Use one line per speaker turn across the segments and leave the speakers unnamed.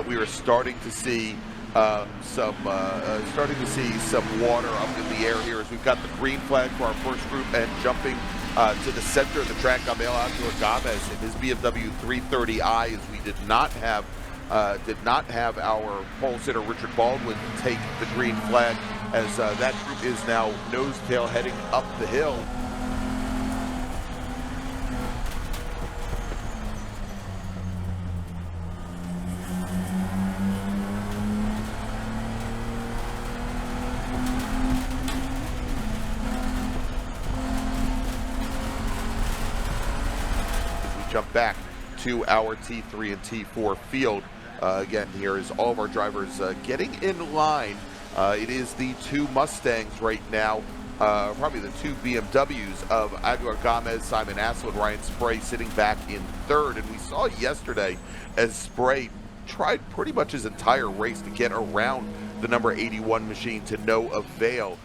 We are starting to see some water up in the air here as we've got the green flag for our first group, and jumping to the center of the track, Gama Aguilar-Gamez in his BMW 330i, as we did not have our pole sitter Richard Baldwin take the green flag, as that group is now nose tail heading up the hill. Jump back to our T3 and T4 field. Again, here is all of our drivers getting in line. It is the two Mustangs right now, probably the two BMWs of Aguilar-Gamez, Simon Assel, and Ryan Sprehe sitting back in third. And we saw yesterday as Sprehe tried pretty much his entire race to get around the number 81 machine to no avail.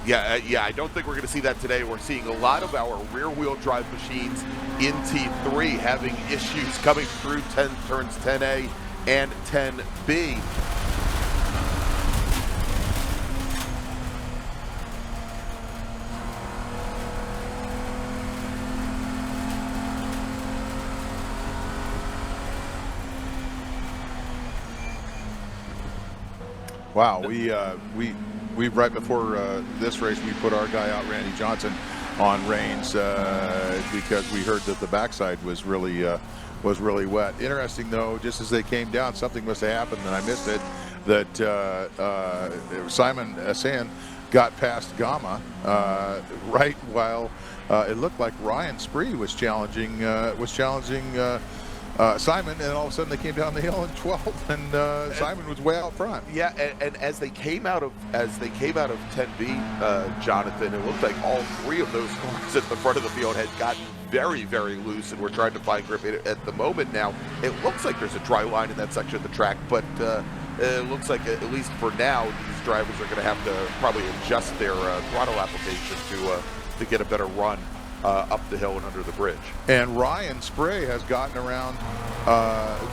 Yeah, I don't think we're going to see that today. We're seeing a lot of our rear-wheel drive machines in T3 having issues coming through turns 10A and 10B.
Wow, we right before this race, we put our guy out, Randy Johnson, on reins because we heard that the backside was really wet. Interesting though, just as they came down, something must have happened, and I missed it. That Simon Assel got past Gama right while it looked like Ryan Sprehe was challenging Simon, and all of a sudden they came down the hill in 12th, and Simon was way out front.
Yeah, and as they came out of 10B, Jonathan, it looked like all three of those cars at the front of the field had gotten very, very loose, and we're trying to find grip. At the moment now, it looks like there's a dry line in that section of the track, but it looks like, at least for now, these drivers are going to have to probably adjust their throttle application to get a better run up the hill and under the bridge.
And Ryan Sprehe has gotten around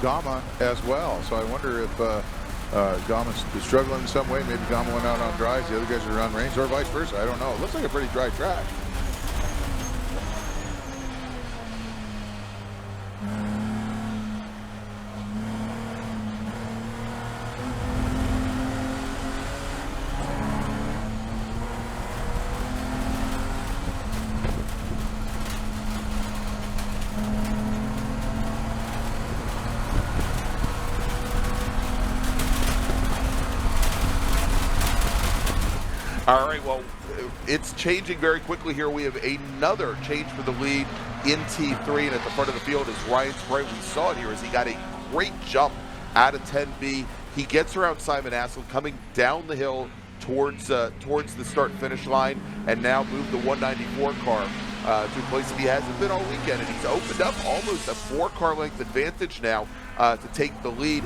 Gama as well. So I wonder if Gama's struggling in some way. Maybe Gama went out on dries, the other guys are on range, or vice versa. I don't know. It looks like a pretty dry track.
All right, well, it's changing very quickly here. We have another change for the lead in T3, and at the front of the field is Ryan Sprehe. We saw it here as he got a great jump out of 10B. He gets around Simon Assel, coming down the hill towards the start-finish line, and now moved the 194 car to a place that he hasn't been all weekend, and he's opened up almost a 4-car length advantage now to take the lead.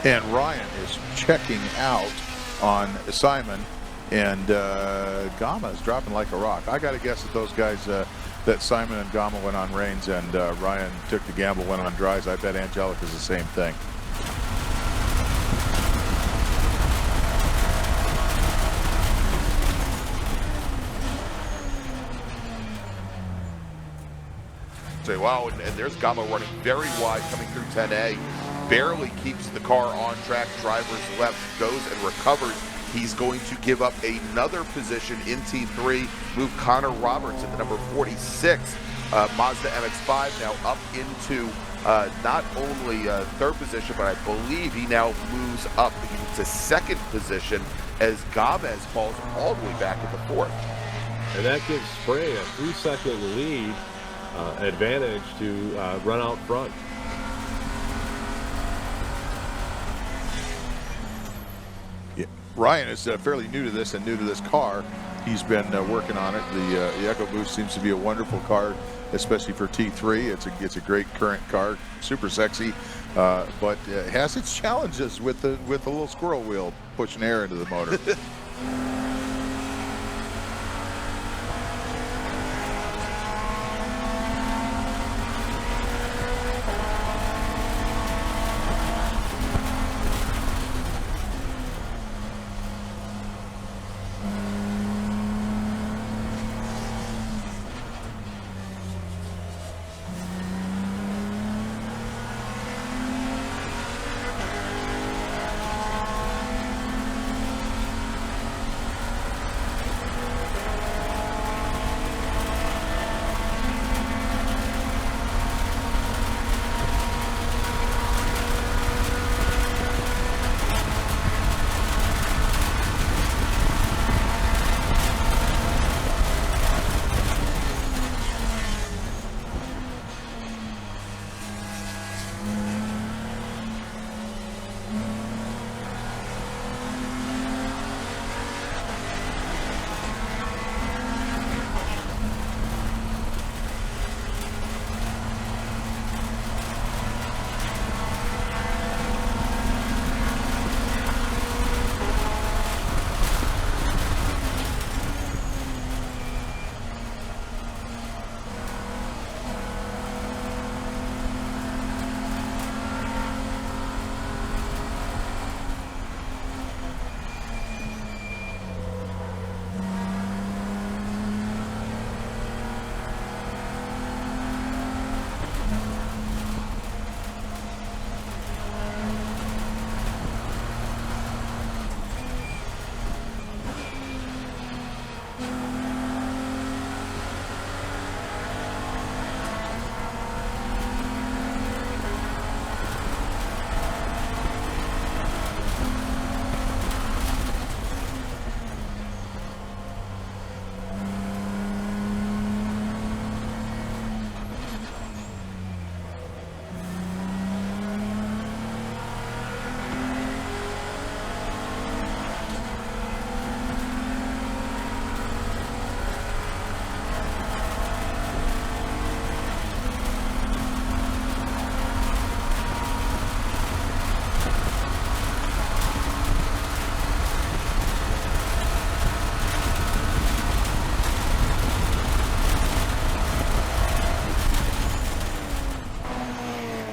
And Ryan is checking out on Simon, and Gama is dropping like a rock. I got to guess that those guys that Simon and Gama went on reins and Ryan took the gamble, went on dries. I bet Angelica's the same thing.
Wow, and there's Gama running very wide coming through 10A. Barely keeps the car on track. Driver's left, goes and recovers. He's going to give up another position in T3, move Connor Roberts at the number 46 Mazda MX-5 now up into not only third position, but I believe he now moves up into second position as Gamez falls all the way back at the fourth.
And that gives Sprehe a 3-second lead advantage to run out front.
Yeah. Ryan is fairly new to this and new to this car. He's been working on it. The EcoBoost seems to be a wonderful car, especially for T3. It's a great current car, super sexy, but has its challenges with the little squirrel wheel pushing air into the motor.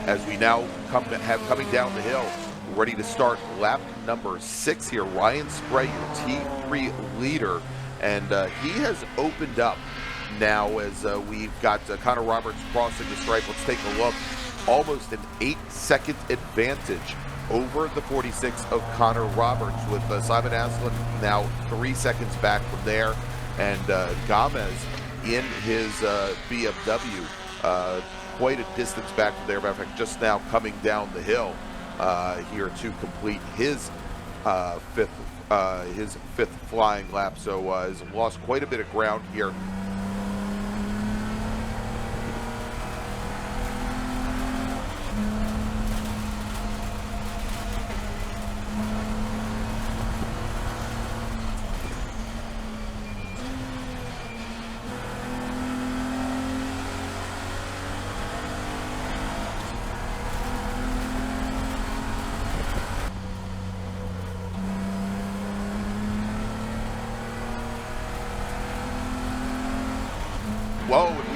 As we now coming down the hill, ready to start lap number 6 here. Ryan Sprehe, your T3 leader, and he has opened up now as we've got Connor Roberts crossing the stripe. Let's take a look. Almost an 8-second advantage over the 46 of Connor Roberts, with Simon Aslan now 3 seconds back from there, and Gamez in his BMW quite a distance back from there. Matter of fact, just now coming down the hill here to complete his fifth flying lap. So has lost quite a bit of ground here.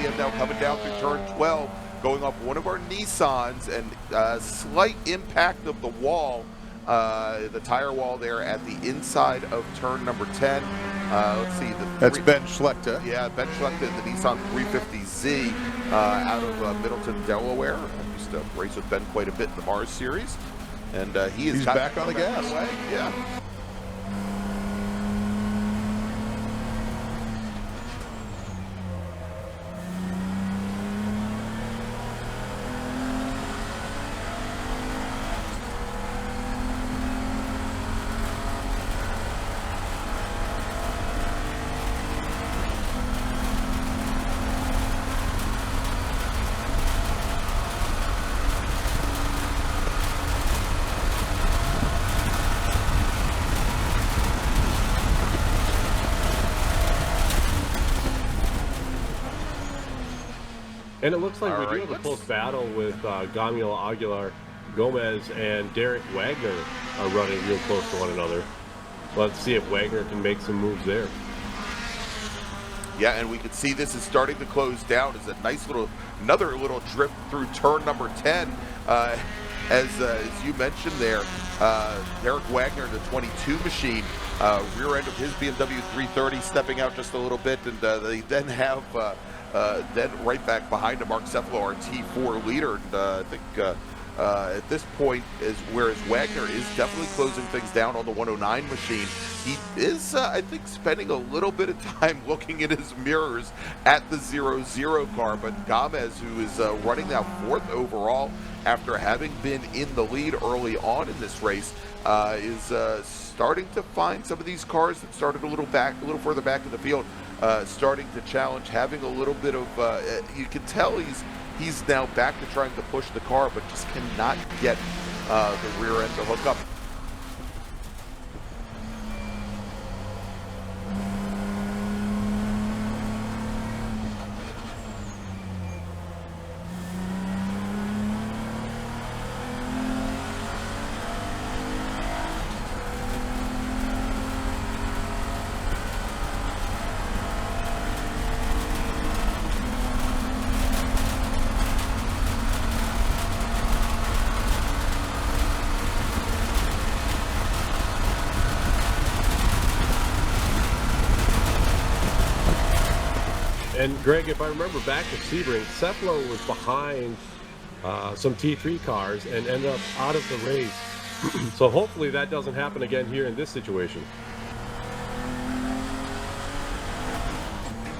we have now coming down through turn 12, going off one of our Nissans, and slight impact of the wall, the tire wall there at the inside of turn number 10. Let's see.
That's Ben Slechta.
Yeah, Ben Slechta in the Nissan 350Z out of Middleton, Delaware. I used to race with Ben quite a bit in the Mars series. And he's
back on the gas.
Yeah.
And it looks like
All
we
right,
do have a close battle with Gama Aguilar-Gamez and Derek Wagner are running real close to one another. Let's see if Wagner can make some moves there.
Yeah, and we can see this is starting to close down. It's a nice another little drift through turn number 10. As you mentioned there, Derek Wagner in the 22 machine, rear end of his BMW 330 stepping out just a little bit, and they then have then right back behind him, Mark Cephalo, our T4 leader. And I think at this point, whereas Wagner is definitely closing things down on the 109 machine, he is, I think, spending a little bit of time looking in his mirrors at the 0-0 car. But Gamez, who is running now 4th overall after having been in the lead early on in this race, is starting to find some of these cars that started a little further back in the field, starting to challenge, having a little bit of, you can tell he's now back to trying to push the car, but just cannot get the rear end to hook up.
And Greg, if I remember back to Sebring, Cephalo was behind some T3 cars and ended up out of the race. So hopefully that doesn't happen again here in this situation.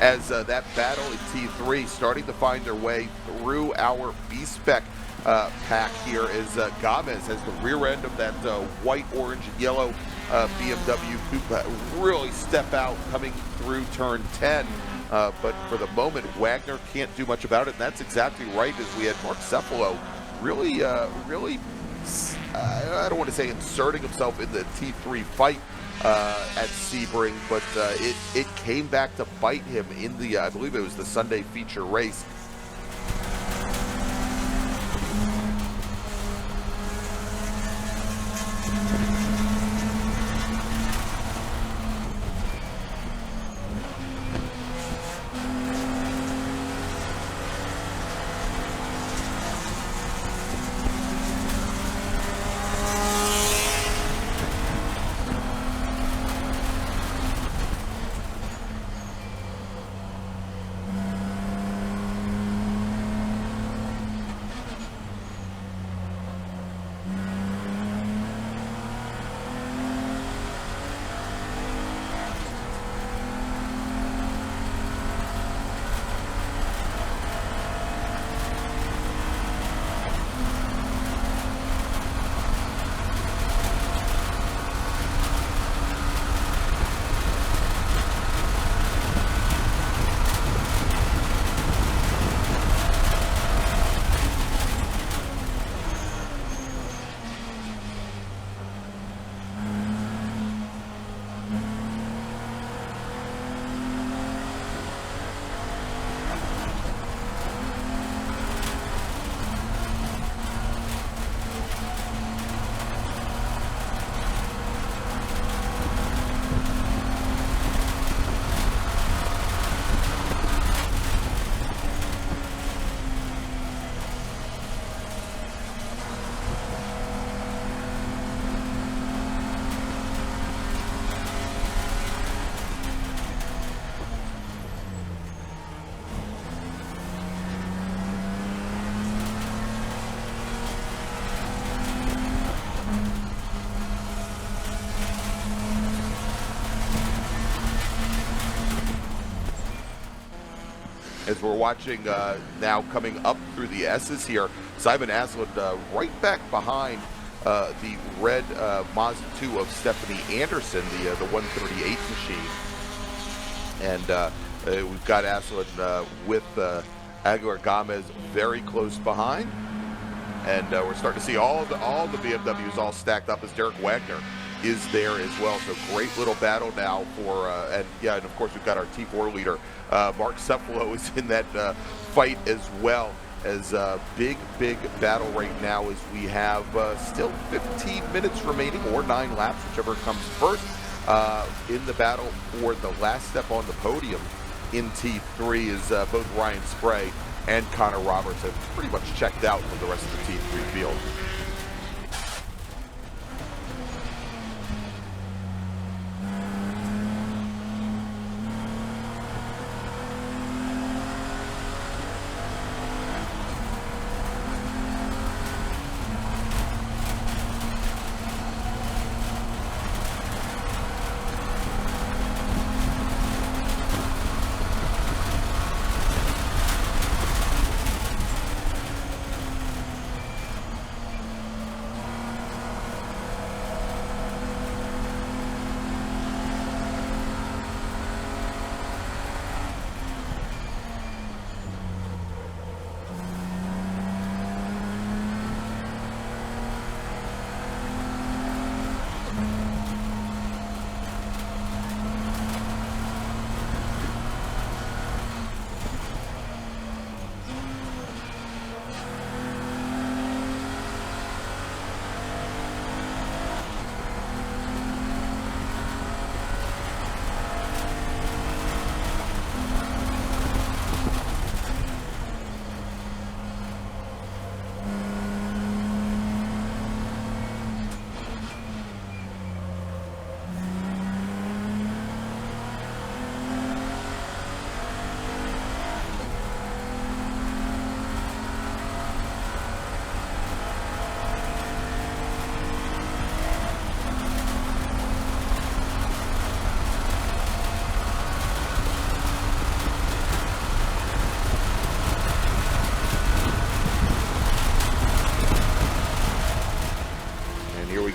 As that battle in T3 starting to find their way through our B-Spec pack here, is Gamez has the rear end of that white, orange, and yellow BMW coupe really step out coming through turn 10. But for the moment, Wagner can't do much about it, and that's exactly right, as we had Mark Cephalo really, I don't want to say inserting himself in the T3 fight at Sebring, but it came back to bite him in the, I believe it was the Sunday feature race. as we're watching now coming up through the S's here, Simon Aslan right back behind the red Mazda 2 of Stephanie Anderson, the 138 machine. And we've got Aslan with Aguilar-Gamez very close behind. And we're starting to see all the BMWs all stacked up as Derek Wagner is there as well. So great little battle now for, and of course we've got our T4 leader, Mark Cephalo is in that fight as well. As big battle right now as we have still 15 minutes remaining, or 9 laps, whichever comes first, in the battle for the last step on the podium in T3 is both Ryan Sprehe and Connor Roberts have pretty much checked out for the rest of the T3 field.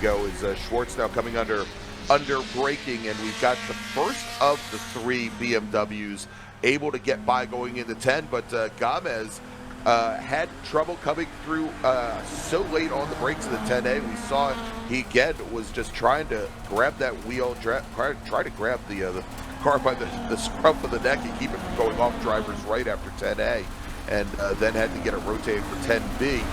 Go is Schwartz now coming under braking, and we've got the first of the 3 BMWs able to get by going into 10, but Gamez had trouble coming through so late on the brakes of the 10A. We saw he again was just trying to grab that wheel, try to grab the car by the scruff of the neck and keep it from going off driver's right after 10A, and then had to get it rotated for 10B.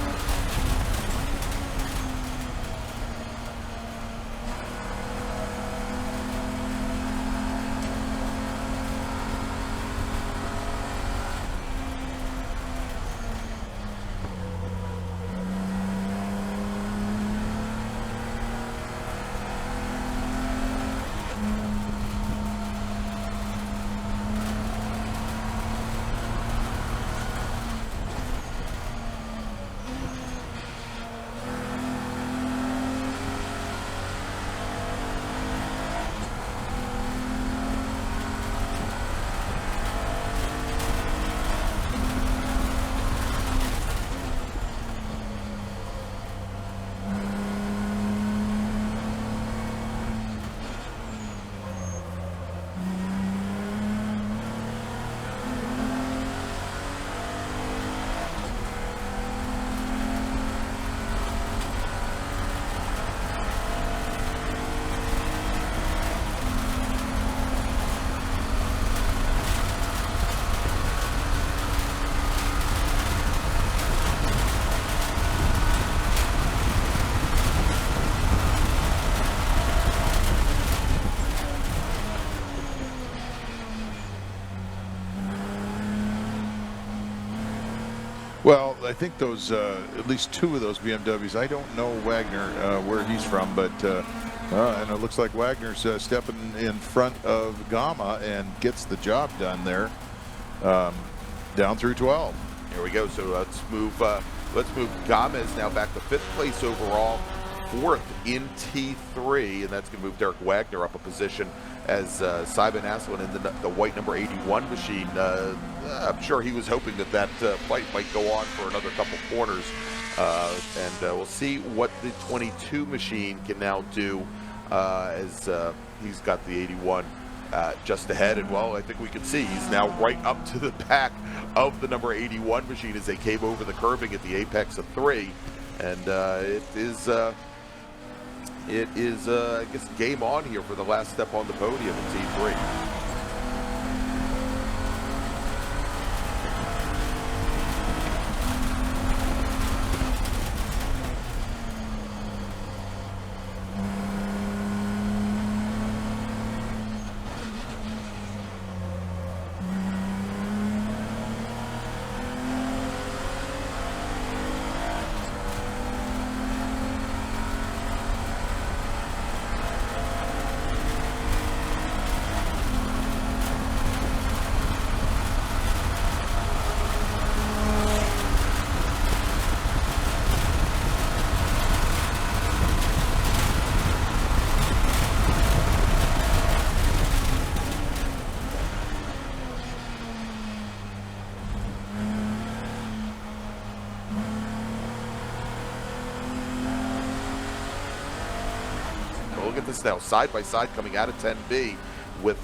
Well, I think those, at least 2 of those BMWs, I don't know Wagner, where he's from, but and it looks like Wagner's stepping in front of Gama and gets the job done there, down through 12.
Here we go. So let's move Gamez now back to 5th place overall, 4th in T3, and that's going to move Derek Wagner up a position as Simon Asselin in the white number 81 machine. I'm sure he was hoping that that fight might go on for another couple corners. And we'll see what the 22 machine can now do as he's got the 81 just ahead. And, well, I think we can see he's now right up to the back of the number 81 machine as they came over the curbing at the apex of 3. And it is, I guess, game on here for the last step on the podium in T3. Look at this now, side by side coming out of 10B with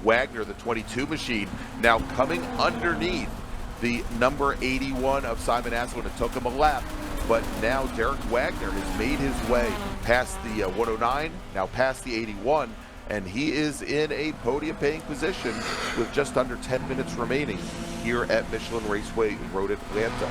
Wagner, the 22 machine, now coming underneath the number 81 of Simon Asselin. It took him a lap, but now Derek Wagner has made his way past the 109, now past the 81, and he is in a podium-paying position with just under 10 minutes remaining here at Michelin Raceway Road Atlanta.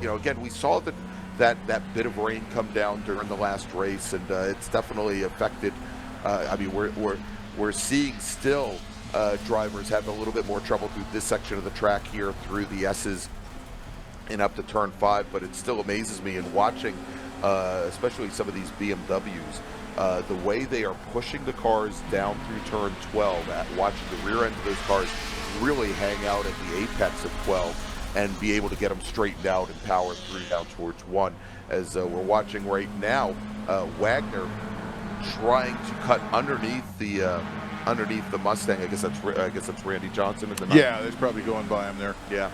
You know, again, we saw that bit of rain come down during the last race, and it's definitely affected. I mean, we're seeing still drivers having a little bit more trouble through this section of the track here through the S's and up to turn 5, but it still amazes me in watching, especially some of these BMWs, the way they are pushing the cars down through turn 12, watching the rear end of those cars really hang out at the apex of 12 and be able to get them straightened out and power through down towards 1. As we're watching right now, Wagner trying to cut underneath the Mustang. I guess that's Randy Johnson in the night.
Yeah, that's probably going by him there.
Yeah.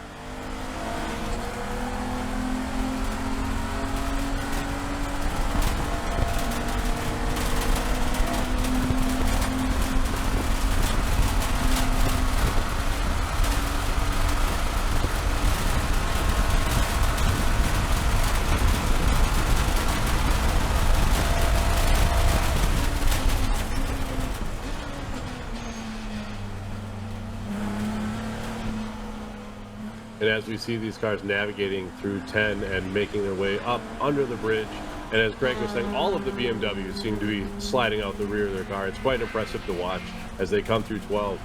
And as we see these cars navigating through 10 and making their way up under the bridge, and as Greg was saying, all of the BMWs seem to be sliding out the rear of their car. It's quite impressive to watch as they come through 12.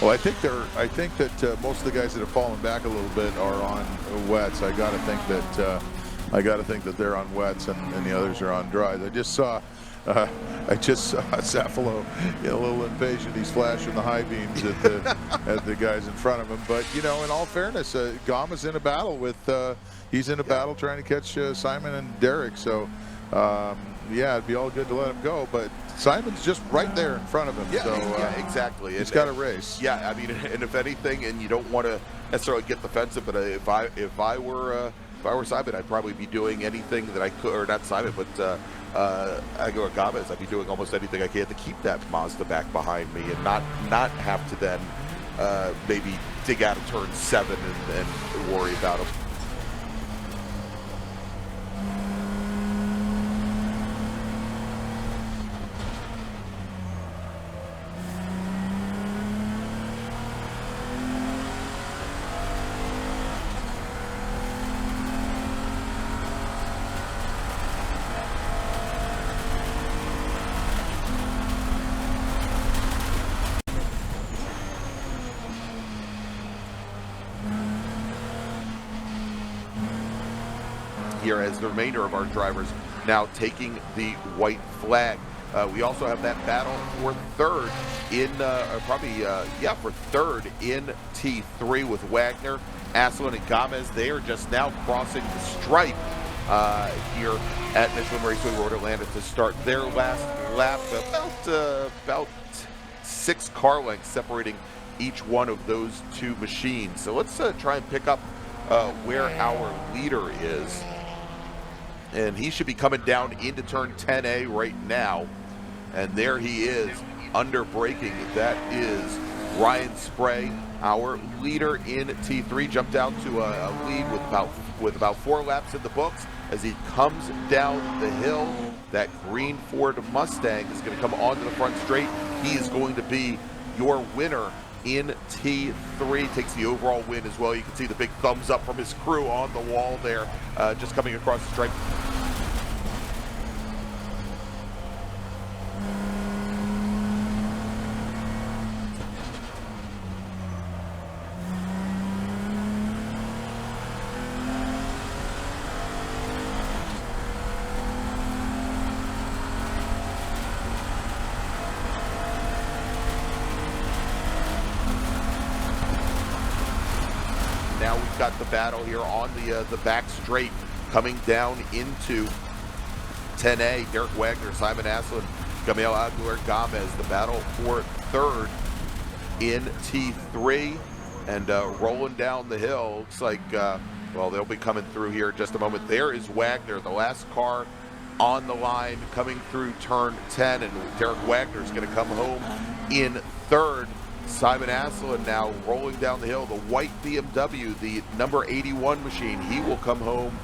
Well, I think that most of the guys that have fallen back a little bit are on wets. I got to think that they're on wets, and the others are on dries. I just saw Cephalo a little impatient. He's flashing the high beams at the guys in front of him. But you know, in all fairness, Gama's in a battle with. He's in a battle trying to catch Simon and Derek. So. Yeah, it'd be all good to let him go, but Simon's just right there in front of him.
Yeah,
so,
yeah, exactly.
He's got a race.
Yeah, I mean, and if anything, and you don't want to necessarily get defensive, but if I were Simon, I'd probably be doing anything that I could, or not Simon, but Aguilar-Gamez. I'd be doing almost anything I can to keep that Mazda back behind me, and not have to then maybe dig out of turn 7 and worry about him. Here as the remainder of our drivers now taking the white flag. We also have that battle for third in for third in T3 with Wagner, Asselin, and Gamez. They are just now crossing the stripe here at Michelin Raceway Road Atlanta to start their last lap. About 6 car lengths separating each one of those two machines. So let's try and pick up where our leader is. And he should be coming down into turn 10A right now. And there he is, under braking. That is Ryan Sprehe, our leader in T3. Jumped down to a lead with about 4 laps in the books. As he comes down the hill, that green Ford Mustang is going to come onto the front straight. He is going to be your winner in T3, takes the overall win as well. You can see the big thumbs up from his crew on the wall there, just coming across the stripe. Now we've got the battle here on the back straight coming down into 10A. Derek Wagner, Simon Asselin, Gama Aguilar-Gamez. The battle for third in T3 and rolling down the hill. Looks like, well, they'll be coming through here in just a moment. There is Wagner, the last car on the line coming through turn 10, and Derek Wagner is going to come home in third. Simon Asselin now rolling down the hill, the white BMW, the number 81 machine. He will come home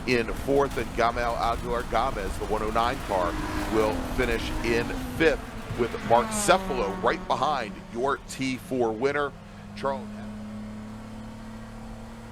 in fourth, and Gama Aguilar-Gamez, the 109 car, will finish in fifth, with Mark Cephalo right behind your T4 winner, Charles.